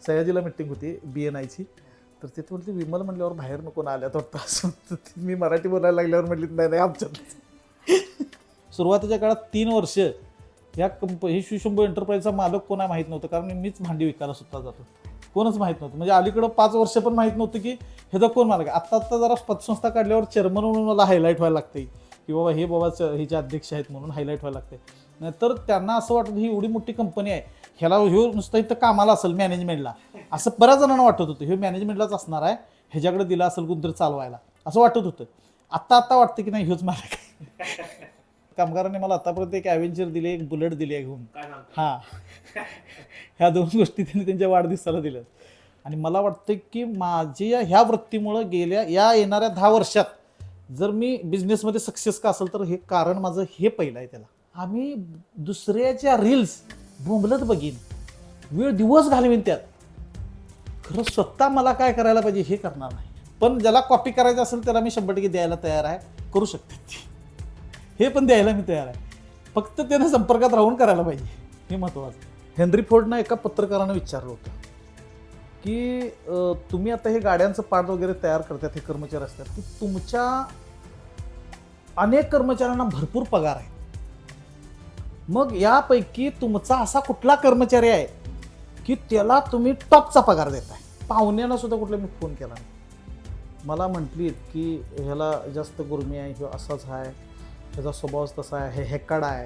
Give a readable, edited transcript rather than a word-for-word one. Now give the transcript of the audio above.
सयाजीला meeting होती BNIची. तर तिथे म्हटली विमल म्हणल्यावर बाहेर नको ना आल्यात वाटतं असं. मी मराठी बोलायला लागल्यावर म्हटली नाही आमच्यात. सुरुवातीच्या काळात 3 वर्ष या हे शिवशंभू एंटरप्राइजचा मालक कोण आहे माहीत नव्हतं, कारण मीच भांडी विकायला सुद्धा जातो. कोणच माहीत नव्हतं, म्हणजे अलीकडं 5 वर्ष पण माहीत नव्हतं की ह्याचा कोण मालक. आत्ता जरा पतसंस्था काढल्यावर चेअरमन म्हणून मला हायलाईट व्हायला लागते की बाबा हे हे जे अध्यक्ष आहेत म्हणून हायलाईट व्हायला लागते. नाहीतर त्यांना असं वाटतं ही एवढी मोठी कंपनी आहे, ह्याला ह्यो नुसतं इथं कामाला असेल मॅनेजमेंटला, असं बऱ्याच जणांना वाटत होतं. हे मॅनेजमेंटलाच असणार आहे, ह्याच्याकडे दिला असेल कोणतरी चालवायला असं वाटत होतं. आत्ता वाटतं की नाही ह्योच मालक आहे. कामगारांनी मला आतापर्यंत एक ॲव्हेंजर दिली, एक बुलेट दिली आहे घेऊन. हां, ह्या 2 गोष्टी त्यांनी त्यांच्या वाढदिवसाला दिल्यात. आणि मला वाटतं की माझी ह्या वृत्तीमुळं या येणाऱ्या 10 वर्षात जर मी बिझनेसमध्ये सक्सेस का असेल तर हे कारण माझं हे पहिलं आहे. त्याला आम्ही दुसऱ्याच्या रील्स बोंबलत बघीन, वेळ दिवस घालवीन त्यात. खरं स्वतः मला काय करायला पाहिजे हे करणार नाही. पण ज्याला कॉपी करायचं असेल त्याला मी 100% द्यायला तयार आहे, करू शकते हे पण द्यायला मी तयार आहे. फक्त त्यानं संपर्कात राहून करायला पाहिजे, हे महत्त्वाचं. हेनरी फोर्डनं एका पत्रकारानं विचारलं होतं की तुम्ही आता हे गाड्यांचं पार्ट वगैरे तयार करतात, हे कर्मचारी असतात, की तुमच्या अनेक कर्मचाऱ्यांना भरपूर पगार आहे, मग यापैकी तुमचा असा कुठला कर्मचारी आहे की त्याला तुम्ही टॉपचा पगार देताय? पाहुण्याला सुद्धा कुठला मी फोन केला नाही. मला म्हटलीत की ह्याला जास्त गुरमी आहे, ह्यो असाच आहे, ह्याचा स्वभावच तसा आहे, हे हेकाडा आहे.